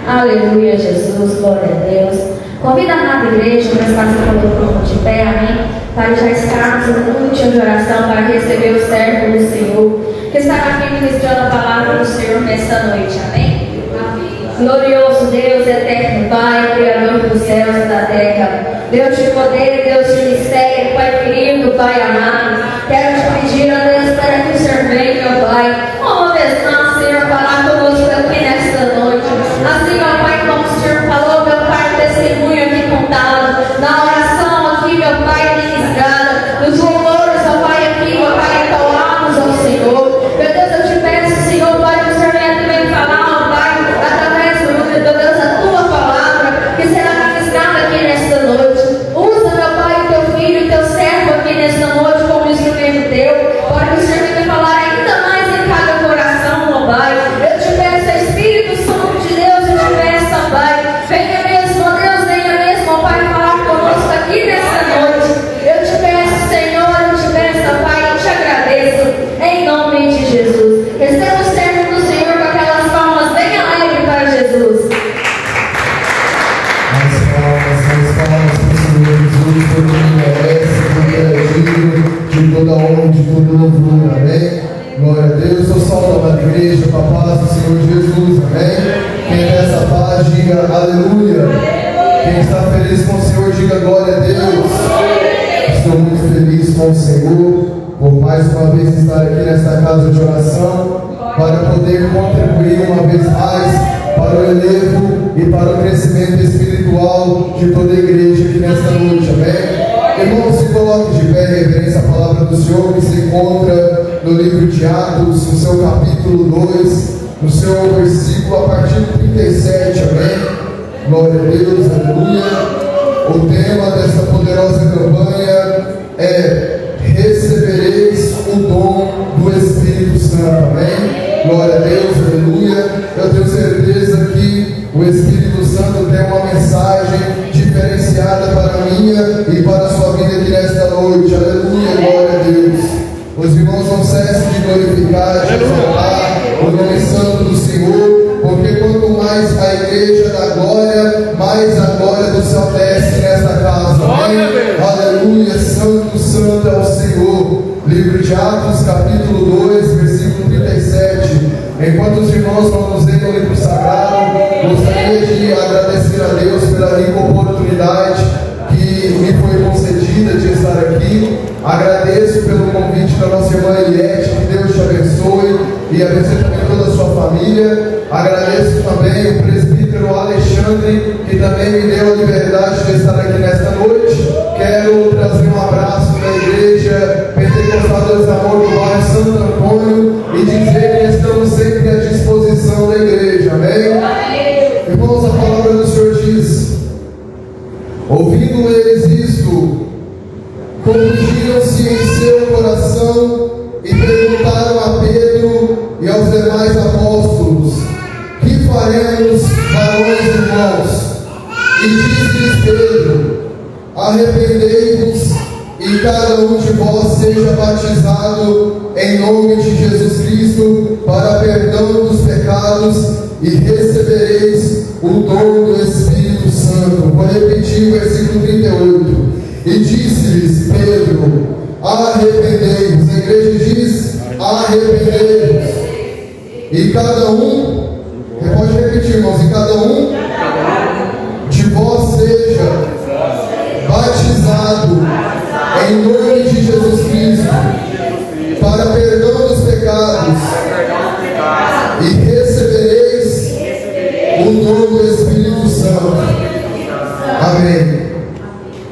Aleluia, Jesus, glória a Deus. Convido a amada igreja para estar se colocando de pé, amém? Para já estarmos em um minutinho de oração para receber o servo do Senhor, que estará aqui ministrando a palavra do Senhor nessa noite, amém? Glorioso Deus, eterno Pai, Criador dos céus e da terra, Deus de poder, Deus de mistério, Pai querido, Pai amado, quero te pedir, ó Deus, para que o Senhor venha, ó Pai, uma vez mais, Senhor, falar conosco aqui nesta noite. Assim, ó Pai, como o Senhor falou, meu Pai, testemunho aqui contado, na oração aqui, meu Pai, ministrada, nos louvores, ó Pai, aqui, ó Pai, acalmamos ao Senhor. Meu Deus, eu te peço, Senhor, Pai, que o Senhor venha também falar, ó Pai, através do meu Deus, a tua palavra, que será ministrada aqui nesta noite. Usa, meu Pai, o teu filho, o teu servo aqui nesta noite como instrumento teu, para que o Senhor venha falar ainda mais em cada coração, ó Pai. Eu te peço, Espírito Santo de Deus, eu te peço, ó Pai, venha mesmo, ó Deus, venha mesmo, ó Pai, falar conosco aqui nesta noite. Eu te peço, Senhor, eu te peço, ó Pai, eu te agradeço, em nome de Jesus. Receba o servo do Senhor com aquelas palmas bem alegres para Jesus. Mais palmas para o Senhor Jesus, porque Ele merece, porque Ele é digno de toda honra e de todo louvor, amém? Glória a Deus, eu salvo a igreja com a paz do Senhor Jesus, amém? Quem tem essa paz, diga aleluia. Quem está feliz com o Senhor, diga glória a Deus. Estou muito feliz com o Senhor, por mais uma vez estar aqui nesta casa de oração, para poder contribuir uma vez mais para o elevo e para o crescimento espiritual de toda a igreja aqui nesta noite, amém? Irmãos, se coloque de pé em reverência à palavra do Senhor, que se encontra no livro de Atos, no seu capítulo 2, no seu versículo a partir do 37, amém? Glória a Deus, aleluia. O tema desta poderosa campanha é: recebereis o dom do Espírito Santo, amém? Glória a Deus, aleluia. Eu tenho certeza que o Espírito Santo tem uma mensagem diferenciada para a minha e para a sua vida aqui nesta noite, aleluia, glória a Deus. Os irmãos não cessem de glorificar, de exaltar o nome santo do Senhor, porque quanto mais a igreja dá glória, mais a glória do céu desce nesta casa, amém? Aleluia, santo, santo é o Senhor. Livro de Atos, capítulo 2, versículo 37. Enquanto os irmãos vão nos ler o livro sagrado, gostaria de agradecer a Deus pela rica oportunidade que me foi concedida de estar aqui. Agradeço pelo convite da nossa irmã Eliette, que Deus te abençoe e abençoe também toda a sua família. Agradeço também o presbítero Alexandre, que também me deu a liberdade de estar aqui nesta noite. Quero trazer um abraço da igreja Pentecostal Deus Amor do bairro Santo Antônio e dizer que estamos sempre à disposição da igreja, amém? Irmãos, a palavra do Senhor diz: ouvindo eles isto, confundiram-se em seu coração e perguntaram a Pedro e aos demais apóstolos: que faremos, varões irmãos? E disse-lhes Pedro: arrependei-vos e cada um de vós seja batizado em nome de Jesus Cristo para perdão dos pecados e recebereis o dom do Espírito Santo. Vou repetir o versículo 38. E disse-lhes Pedro: arrependei-vos. A igreja diz: arrependei-vos. E cada um, pode repetir, irmãos, e cada um de vós seja batizado em nome de Jesus Cristo para perdão dos pecados e recebereis o dom do Espírito Santo. Amém.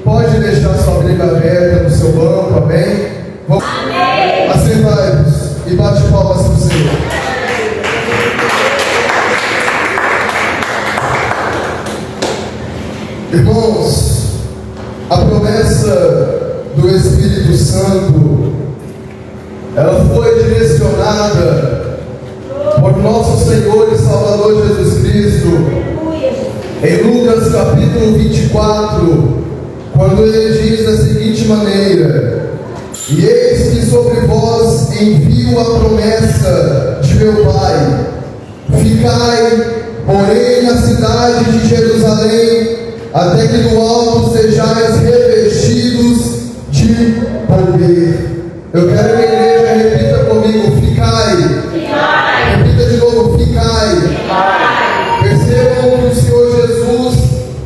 Pode deixar sua Bíblia aberta no seu banco, amém? Vamos assentar-vos e bate palmas para o Senhor. Irmãos, a promessa do Espírito Santo, ela foi direcionada por nosso Senhor e Salvador Jesus Cristo em Lucas capítulo 24, quando ele diz da seguinte maneira: e eis que sobre vós envio a promessa de meu Pai, Ficai, porém, na cidade de Jerusalém, até que do alto sejais revestidos de poder. Eu quero que a igreja repita comigo: ficai. Repita de novo: ficai. Percebam que o Senhor Jesus,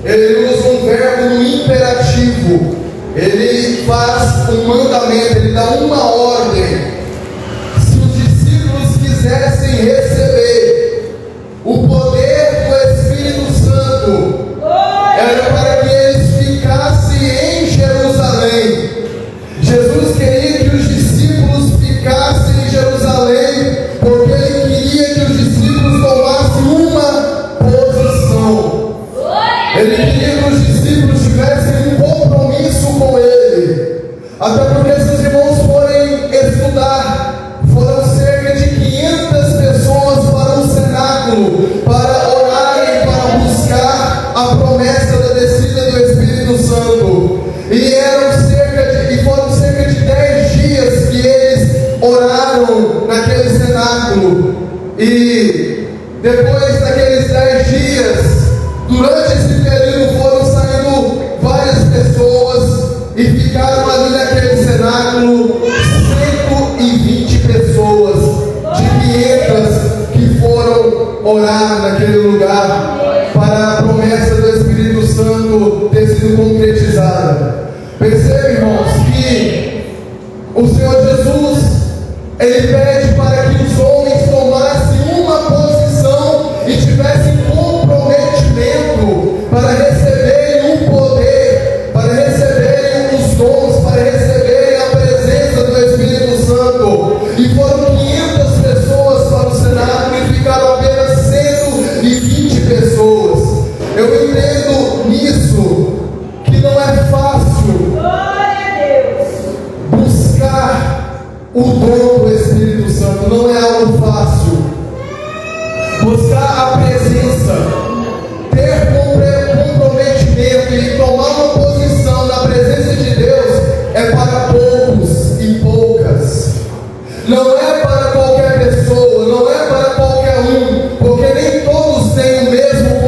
Ele usa um verbo no imperativo. Ele faz um mandamento, Ele dá uma ordem. Se os discípulos quisessem receber o poder do Espírito Santo, era para que eles ficassem em Jerusalém. Jesus queria que os discípulos ficassem em Jerusalém, porque Ele queria que os discípulos tomassem uma posição. Ele queria que os discípulos tivessem um compromisso com Ele. Até porque, se os irmãos forem estudar, foram cerca de 500 pessoas para o cenáculo, para orarem, para buscar a promessa da descida do Espírito Santo. E foram cerca de 10 dias que eles oraram naquele cenáculo. E depois daqueles 10 dias, durante esse período, foram saindo várias pessoas e ficaram ali naquele cenáculo 120 pessoas de 500 que foram orar naquele lugar para a promessa do Espírito Santo ter sido concretizada. Percebe, irmãos, que o Senhor Jesus, Ele pede para que os homens tomassem uma posição e tivessem comprometimento para receberem o poder, para receberem os dons, para receberem a presença do Espírito Santo. E foram 500 pessoas para o cenáculo e ficaram apenas 120 pessoas. Eu entendo nisso que não é fácil buscar o dom do Espírito Santo, não é algo fácil. Buscar a presença, ter comprometimento e tomar uma posição na presença de Deus é para poucos e poucas. Não é para qualquer pessoa, não é para qualquer um, porque nem todos têm o mesmo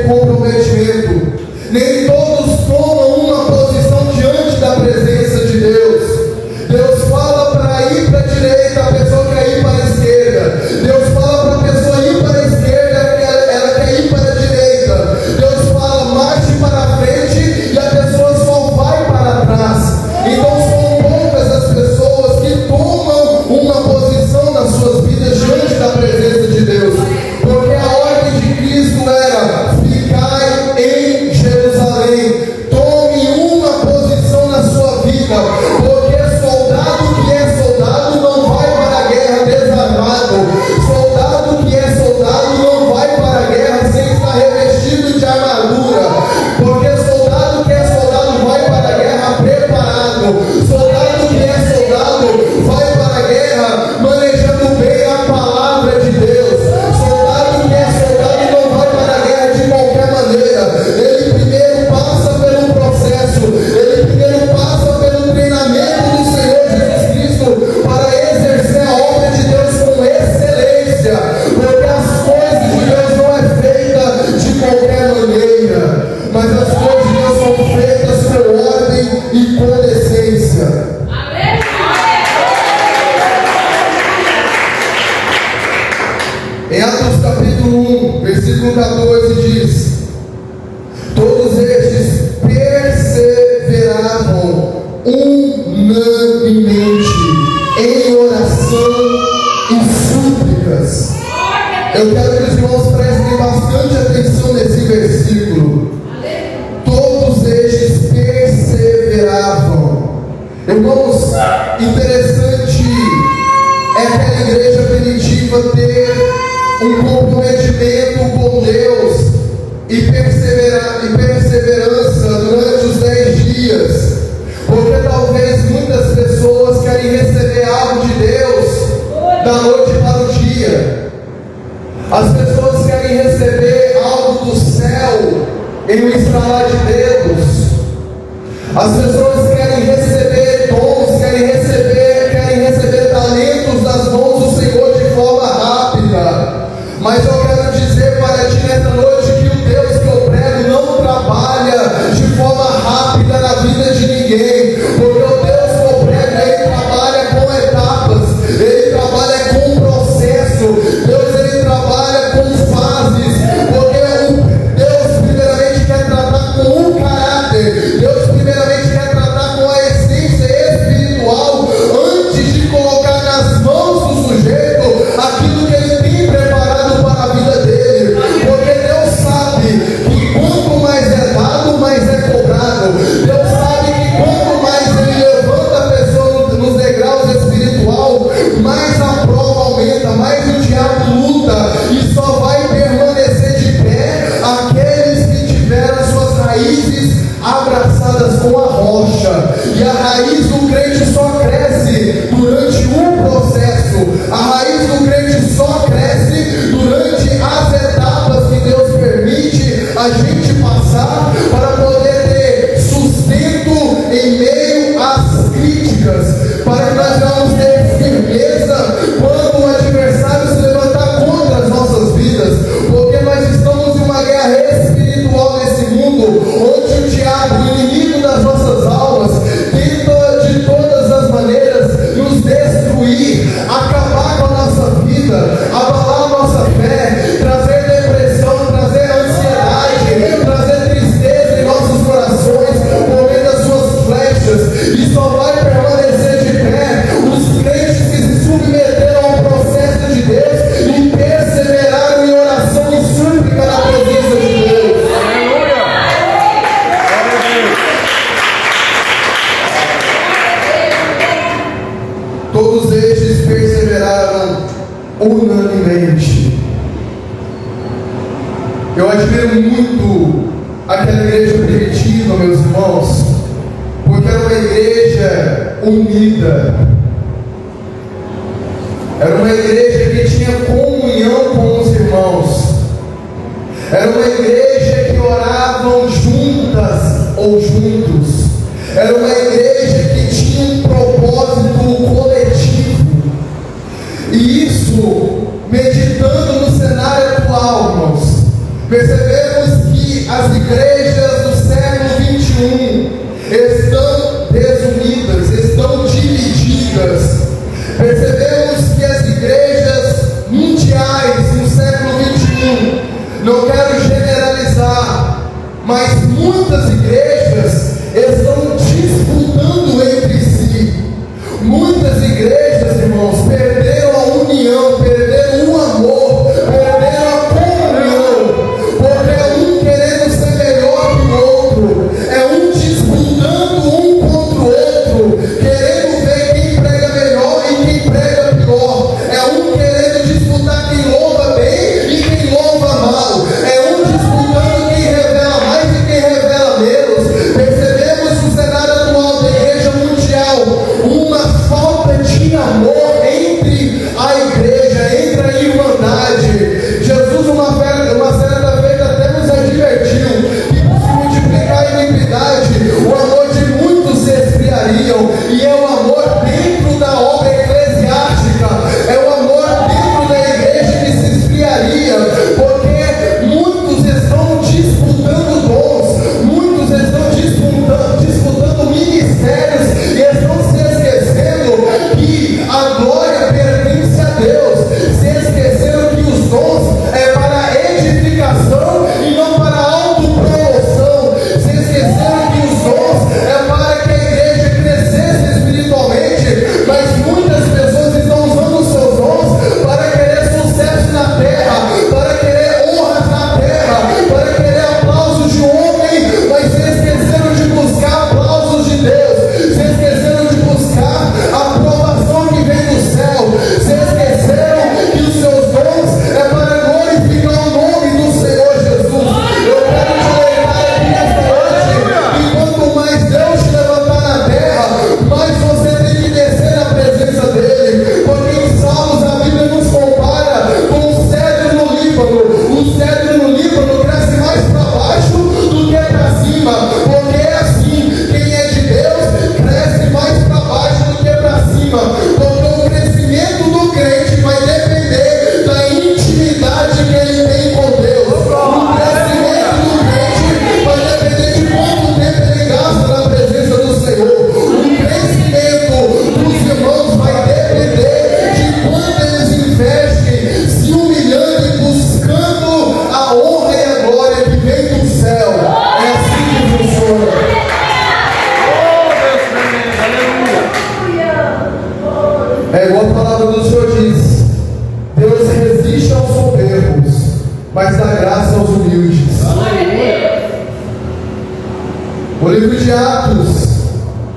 comprometimento. Nem todos tomam uma posição diante da presença de Deus. Deus fala para ir para a direita, a pessoa quer ir para a esquerda. Deus fala para a pessoa ir para a esquerda, ela quer ir para a direita. Deus fala marche para a frente e a pessoa só vai para trás. Então são poucas as pessoas que tomam uma posição nas suas vidas diante da presença de Deus. Porque a ordem de Cristo era: ficai em Jerusalém. Tome uma posição na sua vida. Porque soldado que é soldado não vai para a guerra desarmado. Soldado que é soldado não vai para a guerra sem estar revestido de armadura. Porque soldado que é soldado vai para a guerra preparado. Soldado que é soldado vai para a guerra manejando bem a palavra de Deus. Soldado que é soldado não vai para a guerra de qualquer maneira. Ele primeiro passa pelo processo. Ele primeiro passa pelo treinamento do Senhor Jesus Cristo para exercer a obra de Deus com excelência. Porque as coisas de Deus não é feita de qualquer maneira, mas as coisas de Deus são feitas com ordem e com decência. Em Atos capítulo 1, versículo 14 diz: todos estes perseveravam unanimemente em oração e súplicas. Eu quero que os irmãos prestem bastante atenção nesse versículo. Todos estes perseveravam. Irmãos, interessante é que a igreja primitiva ter um comprometimento com Deus e perseverança durante os 10 dias. Porque talvez muitas pessoas querem receber algo de Deus da noite para o dia. As pessoas querem receber algo do céu em um estralar de dedos. As pessoas querem receber dons, querem receber talentos das mãos do Senhor de forma rápida. Mas eu quero Eu admiro muito aquela igreja primitiva, meus irmãos, porque era uma igreja unida. Era uma igreja que tinha comunhão com os irmãos. Era uma igreja que oravam juntas ou juntos. Era uma igreja que tinha um propósito coletivo. E isso, meditando no cenário atual, irmãos, percebemos que as igrejas do século XXI estão desunidas, estão divididas. Percebemos que as igrejas mundiais no século XXI, não quero generalizar, mas muitas igrejas estão disputando entre si. Muitas igrejas, irmãos, perderam a união, perderam o amor, perderam a comunhão, porque é um querendo ser melhor que o outro, é um disputando um contra o outro, querendo ver quem prega melhor e quem prega pior, é um querendo disputar quem louva bem e quem louva mal, é um disputando quem revela mais e quem revela menos. Percebemos no cenário atual da igreja mundial uma falta de amor entre a igreja, entre a irmandade. Jesus uma certa vez até nos advertiu que por se multiplicar a iniquidade, o amor de muitos se esfriariam, e é o amor dentro da obra eclesiástica, é o amor dentro da igreja que se esfriaria, porque muitos estão disputando dons, muitos estão disputando ministérios e estão se esquecendo que a glória pertence a Deus, se esqueceram que os dons é para edificação e não para autopromoção, se esqueceram que os dons é para que a igreja crescesse espiritualmente, mas muitas pessoas estão usando os seus dons para querer sucesso na terra, para querer honras na terra, para querer aplausos de homem, mas se esqueceram de buscar aplausos de Deus, se esqueceram de buscar a aprovação que vem do céu, se esqueceram que os seus dons é para glorificar o nome do Senhor Jesus. Eu quero te lembrar aqui nesta noite que quanto mais Deus te levantar na terra, mais você tem que descer na presença dele, porque em Salmos a Bíblia nos compara com o cedro no Líbano. O cedro no Líbano cresce mais para baixo do que para cima, porque é assim, quem é de Deus cresce mais para baixo do que para cima, porque o crescimento do crente vai depender da intimidade que ele tem com Deus. O crescimento do crente vai depender de quanto tempo ele gasta na presença do Senhor. O crescimento dos irmãos vai depender de quanto eles investem, se humilhando e buscando a honra e a glória que vem do céu. É assim que funciona. É igual a palavra do Senhor diz: Deus resiste aos soberbos, mas dá graça aos humildes. O livro de Atos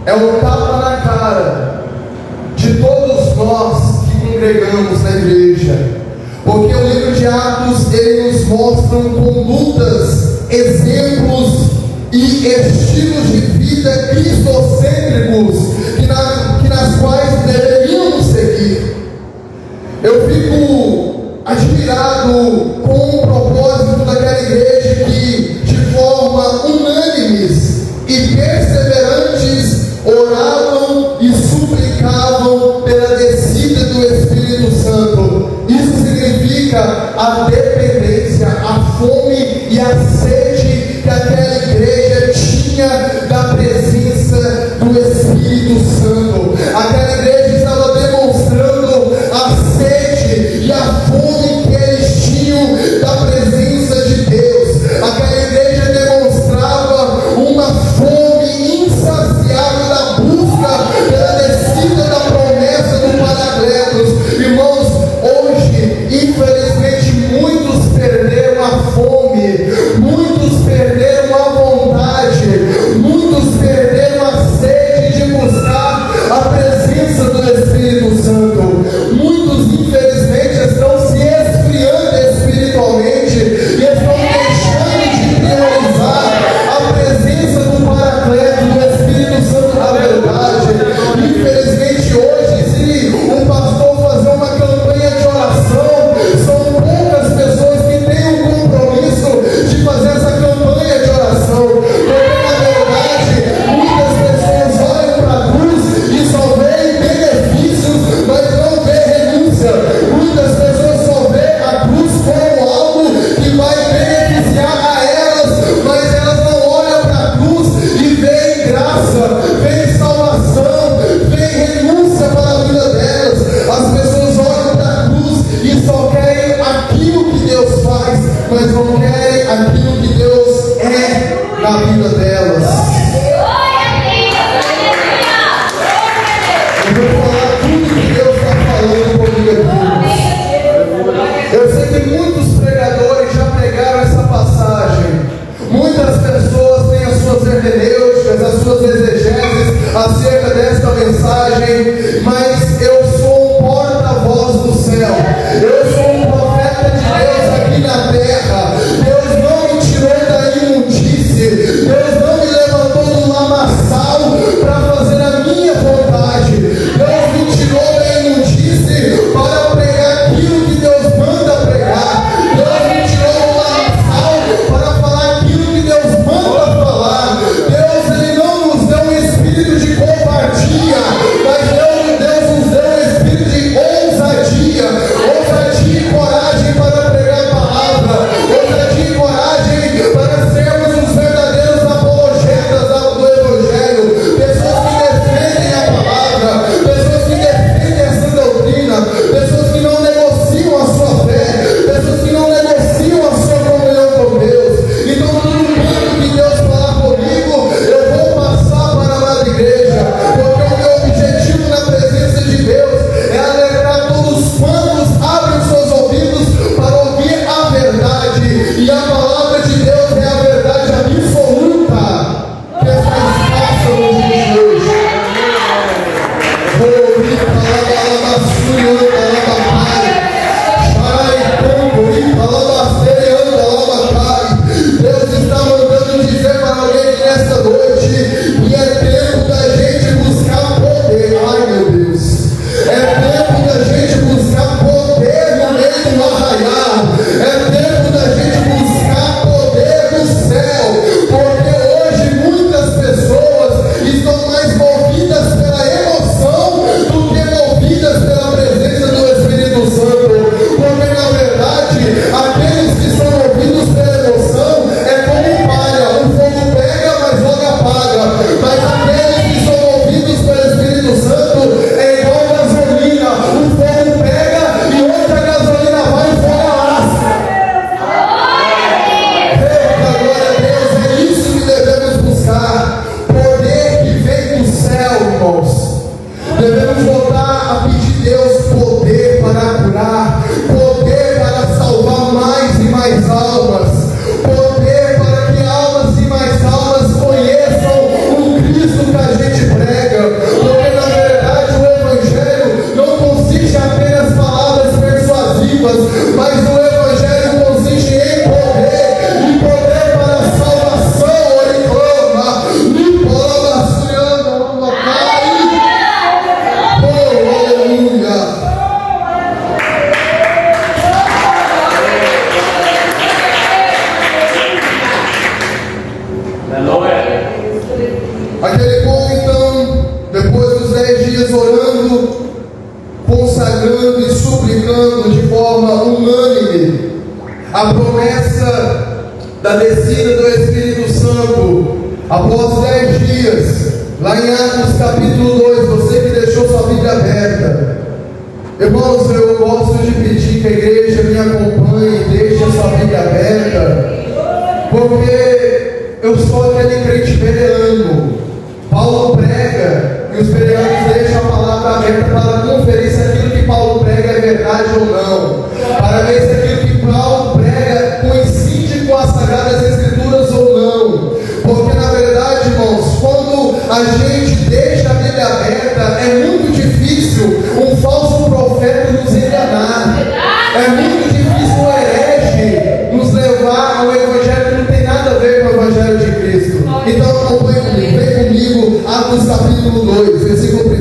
é um tapa na cara de todos nós que congregamos na igreja, porque o livro de Atos ele nos mostra condutas, exemplos e estilos de vida cristocêntricos que nas quais deveríamos seguir. Eu fico admirado com o propósito daquela igreja que, de forma unânimes e perseverantes, oravam e suplicavam pela descida do Espírito Santo. Isso significa a dependência, a fome e a sede que aquela igreja tinha da presença do Espírito Santo. Aquela igreja estava demonstrando a sede e a fome que eles tinham da presença de querem aquilo que Deus é na vida delas. Eu vou falar tudo que Deus está falando comigo aqui. Eu sei que muitos pregadores já pregaram essa passagem. Muitas pessoas têm as suas hermenêuticas, as suas exegeses acerca desta mensagem, mas eu sou um porta-voz do céu. Eu sou um profeta de Deus aqui na terra. Deus não me tirou da imundície. Deus não me levantou do lamaçal para fazer a minha vontade. Deus me tirou da imundície para pregar aquilo que Deus manda pregar. Deus me tirou do lamaçal para falar aquilo que Deus manda falar. Deus, Ele não nos deu um espírito de covardia, mas Deus nos deu um espírito de ousadia e coragem para pregar a palavra, ousadia e coragem para sermos os verdadeiros apologetas do Evangelho, pessoas que defendem a palavra, pessoas que defendem essa doutrina, pessoas que não negociam a sua fé, pessoas que não negociam a sua comunhão com Deus. Então, tudo que Deus falar comigo, eu vou passar para a amada igreja, porque o meu objetivo na presença de Deus é alertar todos quantos abrem os seus ouvidos para ouvir a verdade, e a palavra de Deus é a verdade absoluta que está escassa nos dias de hoje. Vou ouvir palavra Deus está mandando dizer para alguém nesta noite que é tempo da gente buscar poder. Ai, meu Deus. É tempo da gente buscar poder no meio do arraial. É tempo da gente buscar poder do céu. Porque hoje muitas pessoas estão mais movidas pela emoção do que movidas pela presença do Espírito Santo. Porque na verdade, aqueles que são movidos pela emoção é como palha. O fogo pega, mas logo apaga. Mas aqueles que são movidos pelo Espírito Santo é igual gasolina. O fogo pega e onde a gasolina vai, o fogo alasca. Eita, glória a Deus, é isso que devemos buscar. Poder que vem do céu, irmãos. Devemos voltar a pedir Deus poder para curar, poder para salvar mais e mais almas, poder para que almas e mais almas conheçam o Cristo que a gente prega. Porque na verdade o Evangelho não consiste em apenas palavras persuasivas, mas o Evangelho consiste em poder, e poder para a salvação. Ele clama, me fala, Senhor, oh, aleluia. Aquele povo então, depois dos 10 dias orando, consagrando e suplicando de forma unânime a promessa da descida do Espírito Santo, após 10 dias, lá em Atos capítulo 2, você que deixou sua Bíblia aberta, irmãos, eu gosto de pedir que a igreja me acompanhe e deixe a sua Bíblia aberta, porque eu sou aquele crente bereano. Paulo prega e os bereanos deixam a palavra aberta para conferir se aquilo que Paulo prega é verdade ou não, para ver se aquilo que Paulo prega coincide com as Sagradas Escrituras ou não. Porque na verdade, irmãos, quando a gente deixa a Bíblia aberta, é muito difícil um falso profeta nos enganar. É muito difícil o herege nos levar ao Evangelho que não tem nada a ver com o Evangelho de Cristo. Então acompanhe comigo, vem comigo, Atos capítulo 2, versículo 1.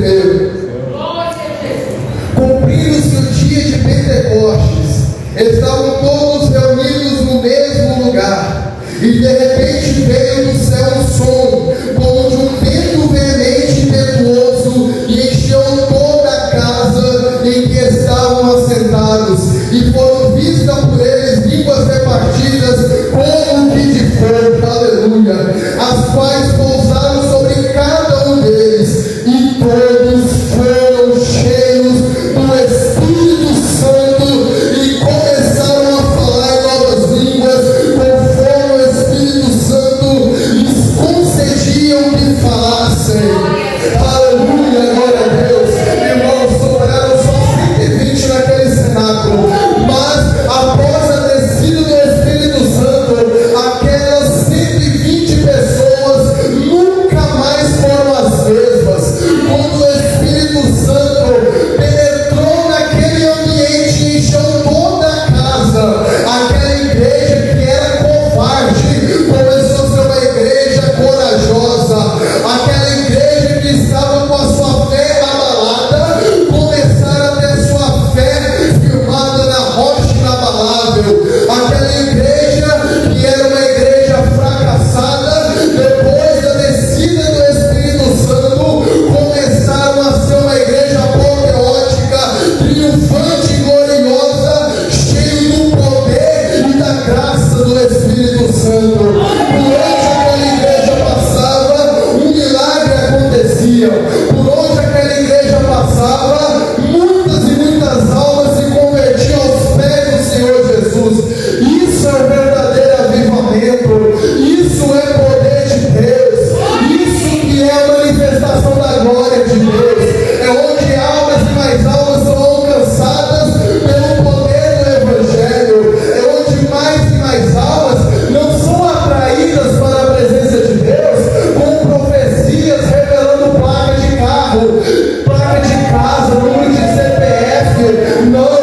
Cumprindo-se o dia de Pentecostes, estavam todos reunidos no mesmo lugar, e de repente veio do céu um som, como de um vento veemente e impetuoso, e encheu toda a casa em que estavam assentados, e foram Aleluia, glória a Deus. Irmãos, sobraram só 120 naquele cenáculo, mas após a descida do Espírito Santo, aquelas 120 pessoas nunca mais foram as mesmas. Quando o Espírito Santo penetrou naquele ambiente e encheu toda a casa, aquela igreja que era covarde começou a ser uma igreja corajosa. Aquela igreja que estava com a sua fé abalada começaram a ter sua fé firmada na rocha inabalável. Aquela igreja que era uma igreja fracassada, depois da descida do Espírito Santo, começaram a ser uma igreja apoteótica, triunfante e gloriosa, cheio do poder e da graça do Espírito Santo. Por onde aquela igreja passava, um milagre acontecia. Por onde aquela igreja passava, muitas e muitas almas se convertiam aos pés do Senhor Jesus. Isso é o verdadeiro avivamento. Isso é poder de Deus. Isso que é a manifestação da glória de Deus. É onde almas e mais almas são alcançadas pelo poder do Evangelho. É onde mais e mais almas não são atraídas para a presença de Deus com profecias revelando placa de carro, placa de casa, número de CPF. Não,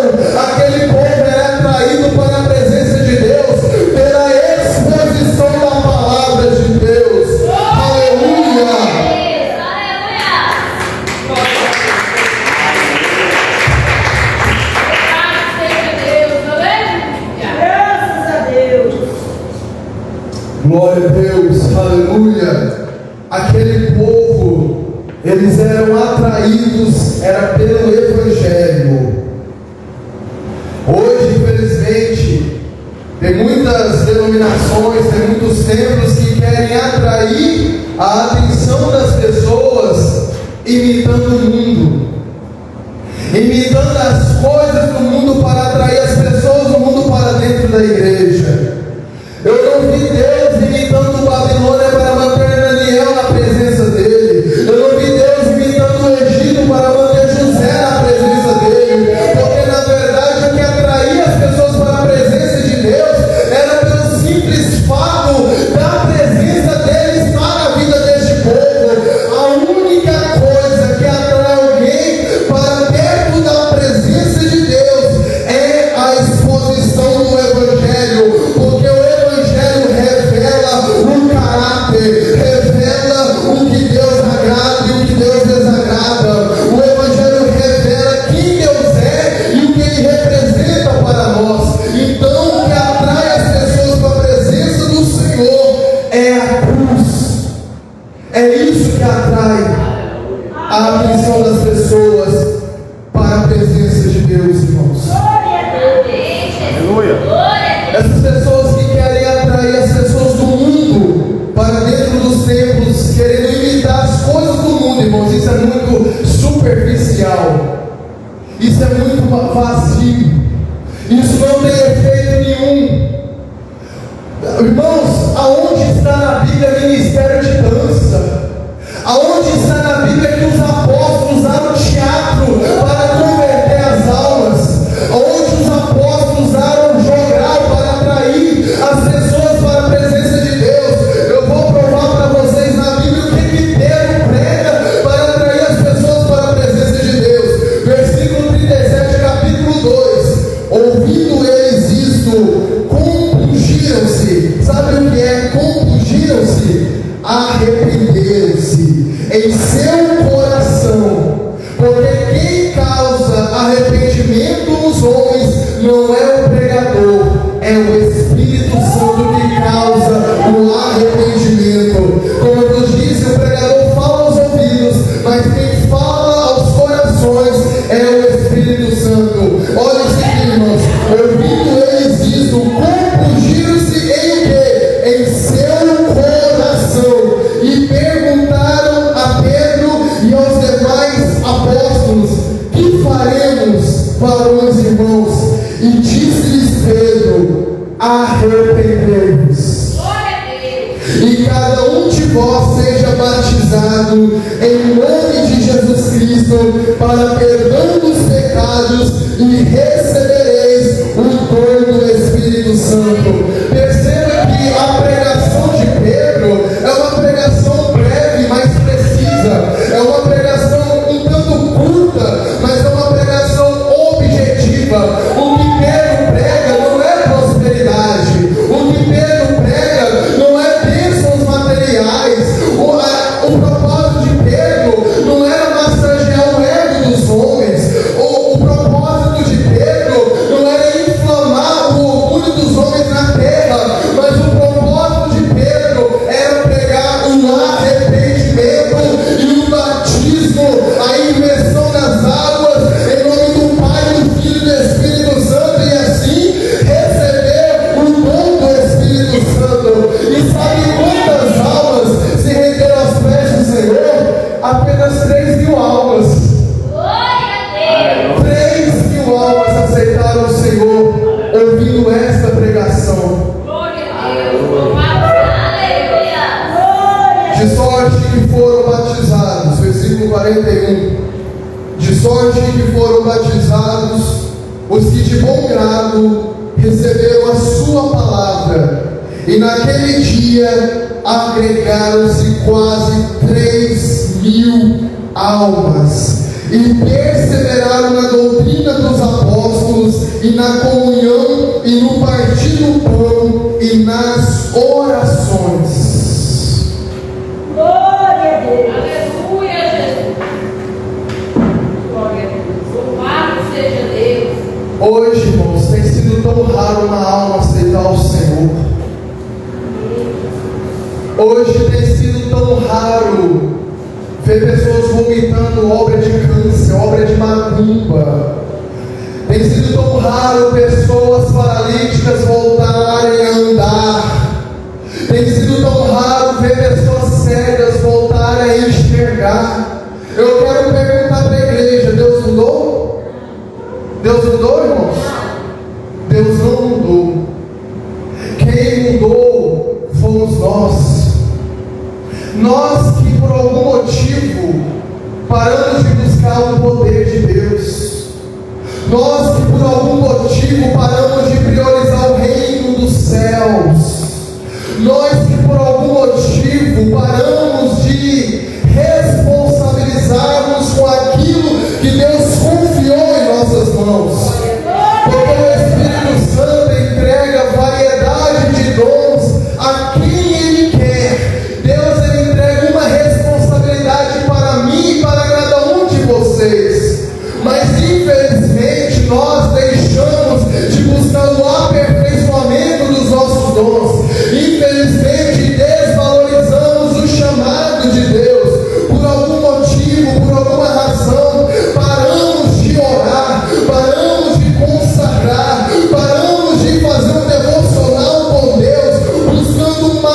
aquele povo era atraído para a presença de Deus pela exposição da palavra de Deus. Aleluia! Graças a Deus. Glória a Deus, aleluia. Aquele povo, eles eram atraídos, era pelo Evangelho. Hoje, infelizmente, tem muitas denominações, tem muitos templos que querem atrair a atenção das pessoas imitando o mundo, imitando as coisas do mundo para atrair as pessoas do mundo para dentro da igreja. Eu não vi Deus imitando Babilônia para manter Daniel na presença dele. Eu não vi Deus imitando o Egito para manter José na presença dele. Porque na verdade o que atraía as pessoas para a presença de Deus era pelo simples fato da presença dele estar na vida deste povo. A única coisa que atrai alguém para perto da presença de Deus é a exposição do Evangelho. Porque o Evangelho revela o caráter, revela o que Deus agrada e o que Deus desagrada. O Evangelho revela quem Deus é e o que Ele representa para nós. Então, o que atrai as pessoas para a presença do Senhor é a cruz. É isso que atrai a atenção das pessoas para a presença de Deus, irmãos. Aleluia. Essas pessoas que querem atrair as pessoas do mundo para dentro dos templos, querendo imitar as coisas do mundo, irmãos, isso é muito superficial, isso é muito vazio, isso não tem efeito nenhum. Irmãos, aonde está na Bíblia ministério de dança? Aonde está na Bíblia que os apóstolos usaram teatro para converter as almas? Aonde os apóstolos usaram jogral para atrair as pessoas para a presença de Deus? Eu vou provar para vocês na Bíblia o que Pedro prega para atrair as pessoas para a presença de Deus. Versículo 37, capítulo 2. Ouvindo eles isto, compungiram-se. Sabe o que é? Compungiram-se. Arrependeram-se em seu coração, porque quem causa arrependimento nos homens não é o pregador, é o Espírito Santo que causa o arrependimento. Como eu vos disse, o pregador fala aos ouvidos, mas quem fala aos corações é o Espírito Santo. Olha isso aqui, irmãos. Ouvindo eles isso, compungiram-se em o quê? Em seu coração, e perguntaram a Pedro e aos demais apóstolos: que faremos, varões irmãos? E disse-lhes Pedro: arrependei-vos, e cada um de vós seja batizado em nome de batismo para perdão dos pecados e recebereis o dom do Espírito Santo. Perceba que a pregação de Pedro é uma pregação breve, mas precisa. É uma pregação um tanto curta, mas é uma pregação objetiva. O que Pedro prega não é prosperidade. O que Pedro prega não é bênçãos materiais. O propósito de Pedro não era massagear o ego dos homens. O propósito de Pedro não era inflamar o orgulho dos homens na terra, mas o propósito de Pedro era pregar um arrependimento e um batismo, a imersão nas águas, em nome do Pai, do Filho e do Espírito Santo, e assim receber o dom do Espírito Santo. E sabe quantas almas se renderam aos pés do Senhor? Apenas 3.000 almas. 3.000 almas aceitaram o Senhor ouvindo esta pregação. De sorte que foram batizados, versículo 41. De sorte que foram batizados os que de bom grado receberam a sua palavra, e naquele dia agregaram-se quase 3.000 almas, e perseveraram na doutrina dos apóstolos, e na comunhão, e no partir do pão, e nas orações. Glória a Deus. Aleluia, Jesus. Glória a Deus. Louvado seja Deus. Hoje, irmãos, tem sido tão raro uma alma aceitar o Senhor. Hoje tem sido tão raro ver pessoas vomitando obra de câncer, obra de macumba. Tem sido tão raro pessoas paralíticas voltarem a andar. Tem sido tão raro ver pessoas cegas voltarem a enxergar. Eu quero perguntar para a igreja: Deus mudou? Deus mudou, irmãos? Deus não mudou. Quem mudou fomos nós. Nós que por algum motivo paramos de buscar o poder de Deus. Nós que por algum motivo paramos de priorizar o reino dos céus. Nós que por algum motivo paramos de responsabilizarmos com aquilo que Deus confiou em nossas mãos. Porque o Espírito Santo entrega variedade de dons a quem Ele quer. Deus, Ele entrega uma responsabilidade para mim e para cada um de vocês. Mas infelizmente nós deixamos de buscar o aperfeiçoamento dos nossos dons. Infelizmente desvalorizamos o chamado de Deus. Por algum motivo, por alguma razão, paramos de orar, paramos de consagrar, paramos de fazer um devocional com Deus, buscando uma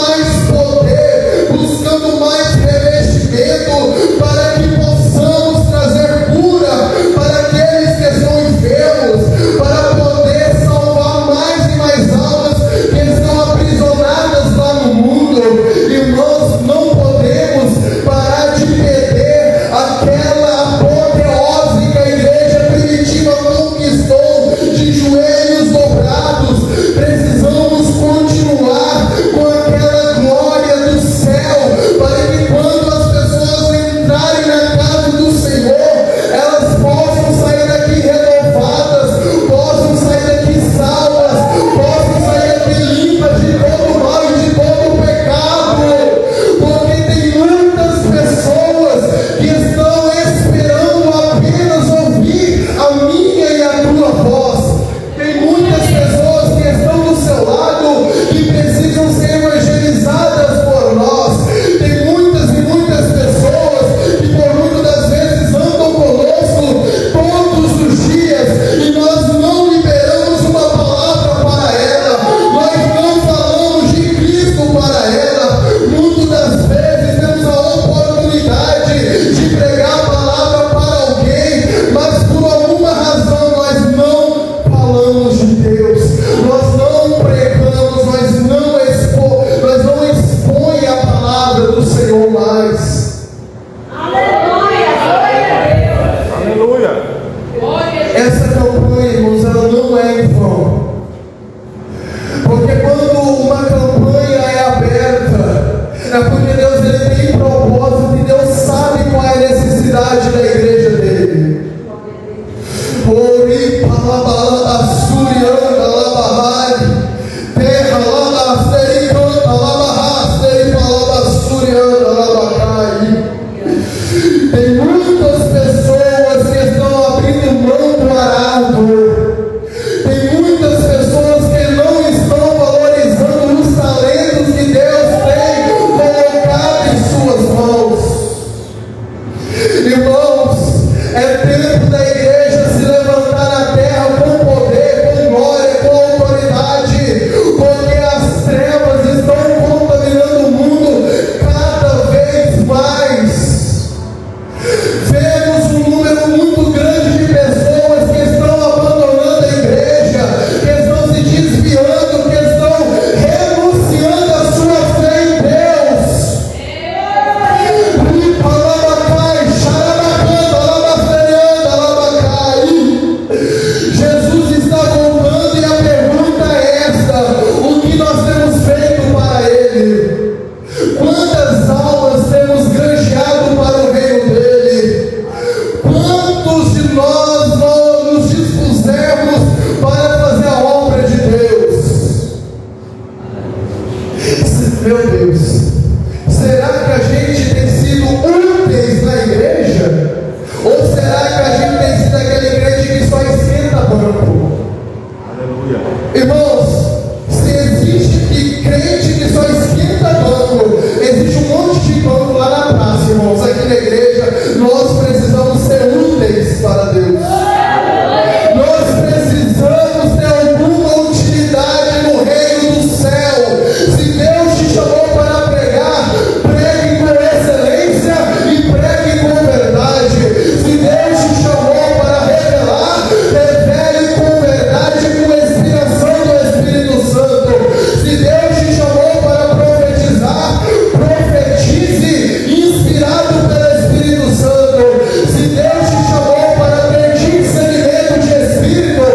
meu Deus, será que a gente tem sido úteis na igreja? Ou será que a gente tem sido aquele crente que só esquenta banco? Aleluia. Irmãos, se existe que crente que só esquenta banco, existe um monte de banco lá na praça, irmãos. Aqui na igreja, nós precisamos ser úteis para Deus. Nós precisamos ter alguma utilidade no reino do céu. Se Deus te chamou para pregar, pregue com excelência e pregue com verdade. Se Deus te chamou para revelar, revele com verdade, com inspiração do Espírito Santo. Se Deus te chamou para profetizar, profetize inspirado pelo Espírito Santo. Se Deus te chamou para ter discernimento de Espírito,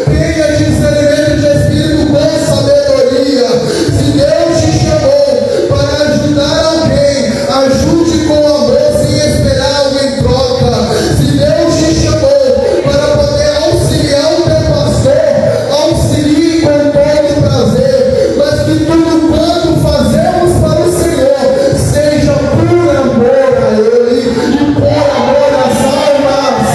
tenha discernimento de Espírito com sabedoria. Se Deus te chamou para ajudar alguém, ajude com amor sem esperar algo em troca. Se Deus te chamou para poder auxiliar o teu pastor, auxilie com todo prazer, mas que tudo quanto fazemos para o Senhor seja por amor a Ele e por amor às almas.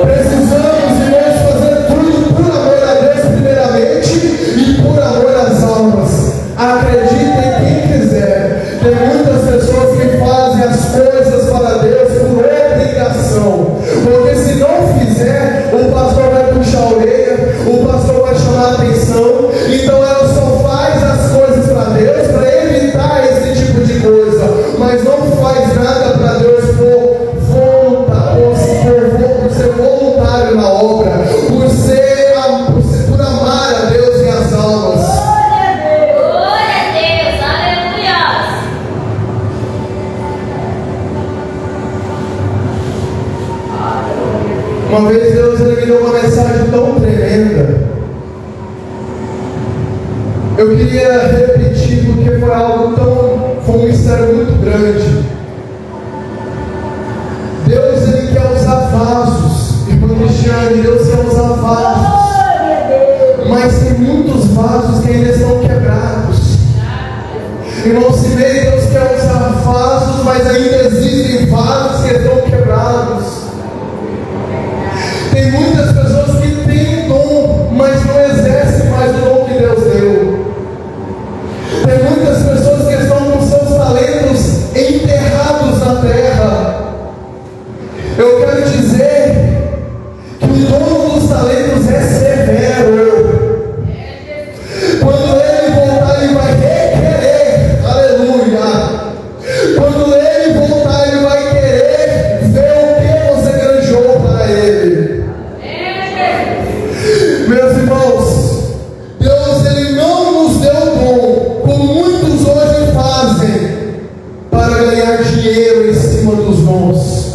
Precisamos, irmãos, fazer tudo por amor a Deus primeiramente e por amor às almas. Acreditem quem quiser. Tem muitas pessoas que fazem as coisas para Deus por obrigação, porque se não fizer, o pastor vai puxar a orelha, o pastor vai chamar a atenção. Então ela só faz as coisas para Deus para evitar esse tipo de coisa, mas não faz nada para Deus por ser voluntário na obra, por amar a Deus e as almas. Glória a Deus, aleluia. Uma vez Deus me deu uma mensagem tão tremenda. Eu queria repetir porque foi um mistério muito grande. Deus, Ele quer usar vasos. Irmão Cristiane, Deus quer usar vasos. Mas tem muitos vasos que ainda estão quebrados. Irmão Cimei, Deus quer usar vasos, mas ainda existem vasos que estão quebrados. Tem muitas pessoas que têm dom, mas não exercem mais o dom que Deus deu. Tem muitas pessoas que estão com seus talentos enterrados na terra. Eu quero dizer que o dono dos talentos é severo. Quando ele voltar, ele vai requerer. Aleluia. Quando ele voltar, ele vai querer ver o que você granjeou para ele. Meus irmãos, Deus, Ele não nos deu dom, como muitos hoje fazem, para ganhar dinheiro em cima dos dons.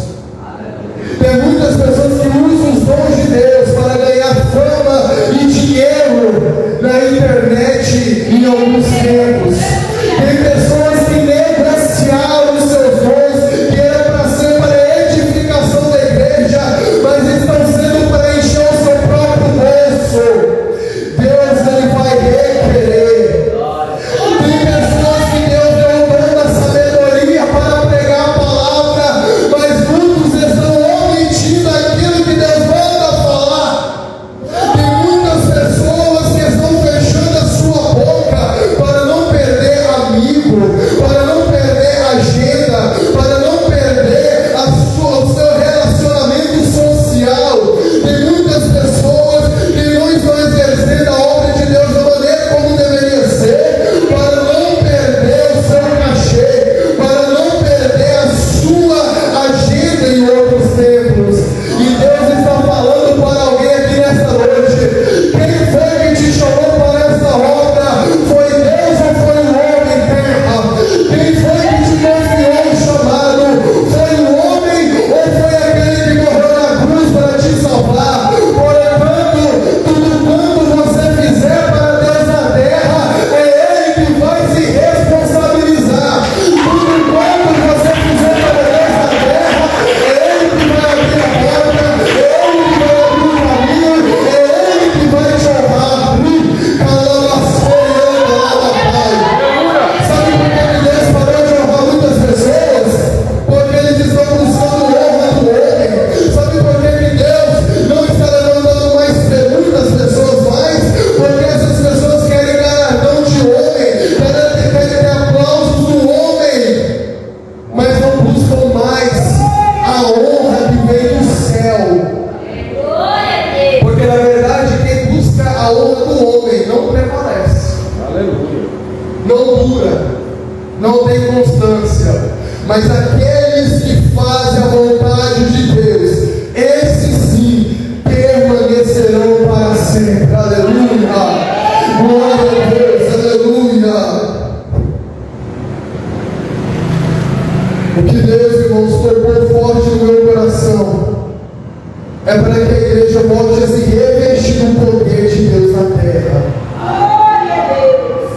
Tem muitas pessoas que usam os dons de Deus para ganhar fama e dinheiro na internet em alguns tempos. Tem pessoas que negociaram os seus dons, que era para ser para a edificação da igreja, mas estão sendo para encher o seu próprio bolso. Deus, Ele vai requerer. Tem pessoas que Deus deu o dom da sabedoria para pregar a palavra, mas muitos estão omitindo aquilo que Deus manda falar. Tem muitas pessoas que estão fechando a sua boca para dura, não tem constância, mas aqueles que fazem a vontade de Deus, esses sim permanecerão para sempre. Aleluia! Glória a Deus, aleluia! O que Deus, irmãos, tocou forte no meu coração é para que a igreja volte a se revestir do poder de Deus na terra. Glória a Deus.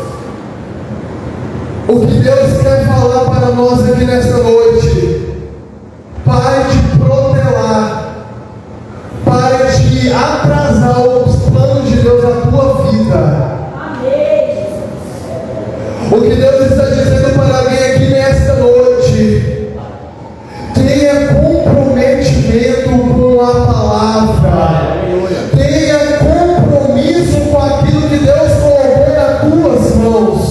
O que Deus quer falar para nós aqui nesta noite: pare de protelar, pare de atrasar os planos de Deus na tua vida. Amém. O que Deus está dizendo para alguém aqui nesta noite: tenha comprometimento com a palavra, tenha compromisso com aquilo que Deus colocou nas tuas mãos.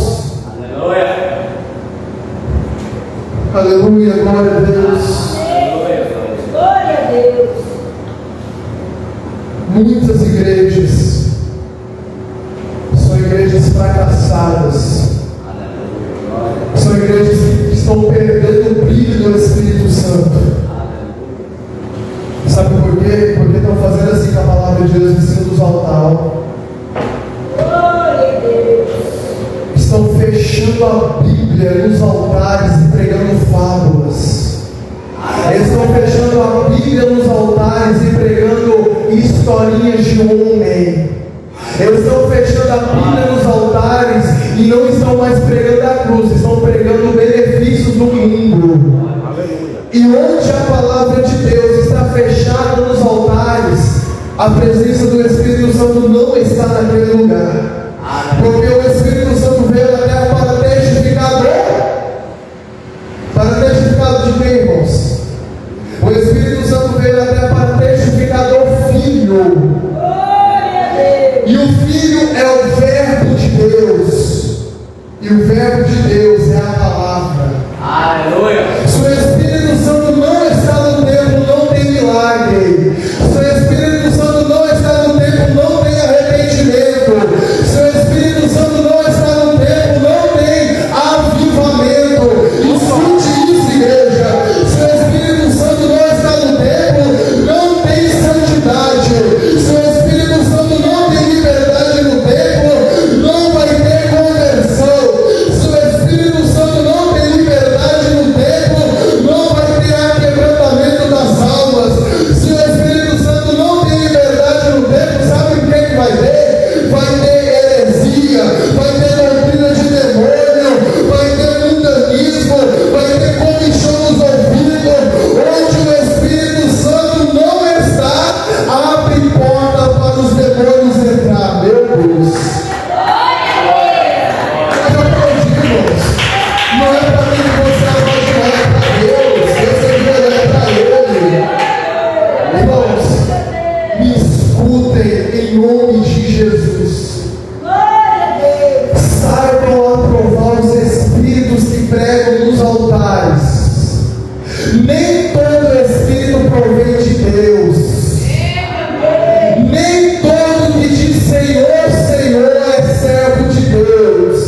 Aleluia, glória a Deus. Glória a Deus. Muitas igrejas são igrejas fracassadas, são igrejas que estão perdendo o brilho do Espírito Santo. Sabe por quê? Porque estão fazendo assim com a palavra de Deus em cima dos altares. Glória a Deus. Estão fechando a Bíblia nos altares e pregando fábulas. Eles estão fechando a Bíblia nos altares e pregando historinhas de homem. Eles estão fechando a Bíblia nos altares e não estão mais pregando a cruz, estão pregando benefícios do mundo. E onde a palavra de Deus está fechada nos altares, a presença do Espírito Santo não está naquele lugar. Porque o Espírito Santo veio na terra para testificar de quem, irmãos? O Espírito Santo veio na terra para testificar do Filho. Glória a Deus. E o Filho é o Verbo de Deus. E o Verbo de Deus é a palavra. Aleluia. Se o Espírito Santo não está no templo, não tem milagre. Se o Espírito Santo não está no templo, não tem arrependimento. Se o Espírito Santo não está no templo, não tem avivamento. Escute isso, igreja. Se o Espírito Santo não está no templo, não tem santidade. Se o Espírito Santo não tem liberdade no templo, não vai ter conversão. Se o Espírito Santo não tem liberdade no templo, não vai ter quebrantamento das almas. Se o Espírito Santo não tem liberdade no templo, sabe o que vai ter? Vai ter heresia, vai ter doutrina de demônio, vai ter mundanismo, vai ter comichão nos ouvidos. Onde o Espírito Santo não está, abre porta para os demônios entrar. Meu Deus! Mas eu aprendi, irmãos. Não é para mim que você apaixonar, é para Deus. Esse dinheiro é para Ele. Irmãos, me escutem em nome de Jesus. Glória a Deus. Saibam aprovar os espíritos que pregam nos altares. Nem todo espírito provém de Deus. Nem todo que diz Senhor, Senhor é servo de Deus.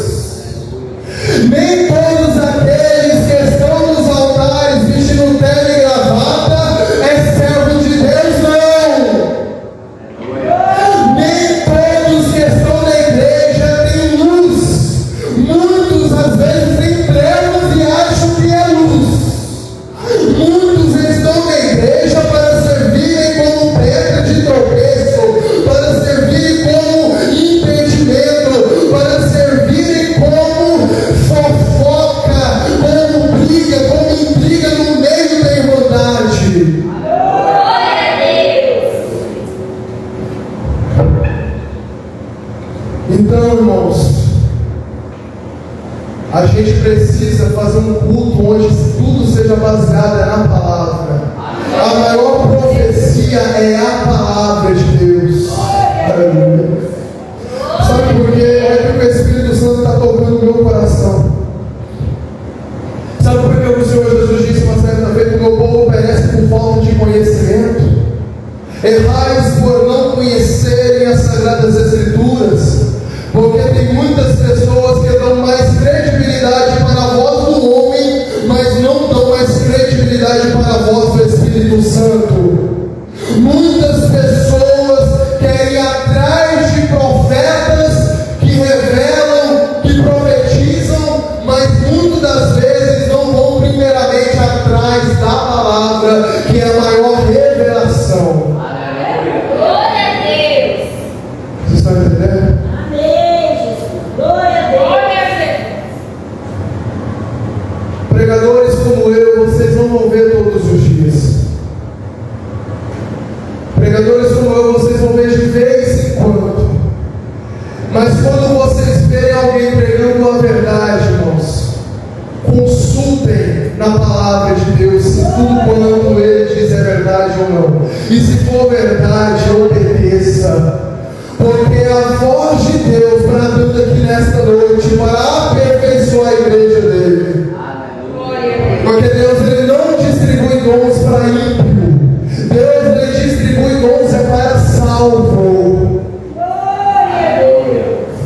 Nem todos aqueles que estão nos altares vestindo terno e gravata é servo de Deus, não. Nem todos que estão na igreja têm luz. Muitos às vezes têm trevas e acham que é luz. Muitos estão na igreja para servirem como pedra de tropeço, para servirem como impedimento, para servirem como fofoca, como briga, como intriga no meio da irmandade. Glória a Deus. Então, irmãos, a gente precisa fazer um culto onde tudo seja baseado na palavra. A maior profecia é a palavra de Deus. Aleluia. Sabe por quê? É que o Espírito Santo está tocando no meu coração. Sabe por que o Senhor Jesus disse uma certa vez que o meu povo perece por falta de conhecimento? Errais por não conhecerem as Sagradas Escrituras, porque tem muitas pessoas que dão mais credibilidade querendo a verdade, irmãos, consultem na palavra de Deus se tudo quanto Ele diz é verdade ou não. E se for verdade, obedeça. Porque a voz de Deus bradando aqui nesta noite para aperfeiçoar a igreja dele. Porque Deus ele não distribui dons para ímpio. Deus ele distribui dons é para salvo.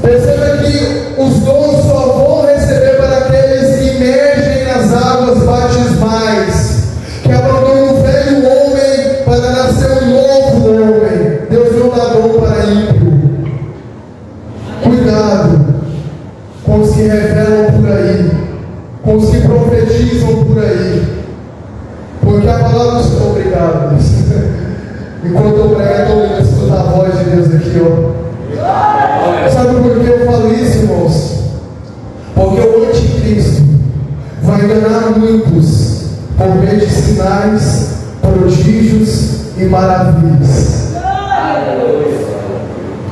Perceba que os dons só vão receber para aqueles que emergem nas águas batismais, que abandonam o velho homem para nascer um novo homem. Deus não dá dom para ímpio. Cuidado com os que revelam por aí, com os que profetizam por aí, porque a palavra está obrigada. Enquanto eu prego, eu estou escutar a voz de Deus aqui, ó. Sabe por que eu falo isso, irmãos? Porque o anticristo vai enganar muitos por meio de sinais, prodígios e maravilhas.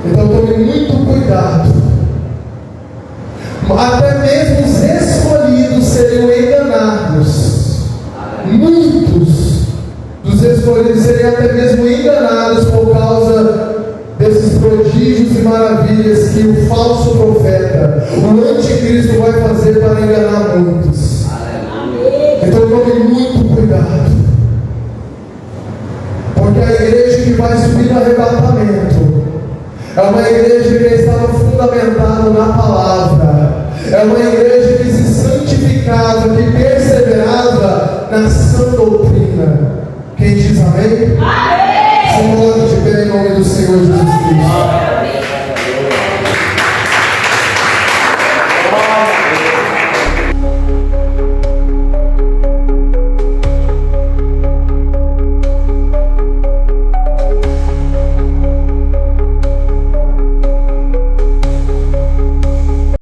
Então tome muito cuidado. Até mesmo os escolhidos seriam enganados. Muitos dos escolhidos seriam até mesmo enganados por causa desses prodígios e maravilhas que o falso profeta, o anticristo, vai fazer para enganar muitos. Então tome muito cuidado. Porque a igreja que vai subir no arrebatamento é uma igreja que estava fundamentada na palavra. É uma igreja que se santificava, que perseverava na sã doutrina. Quem diz amém? Amém! Se coloque de pé em nome do Senhor Jesus.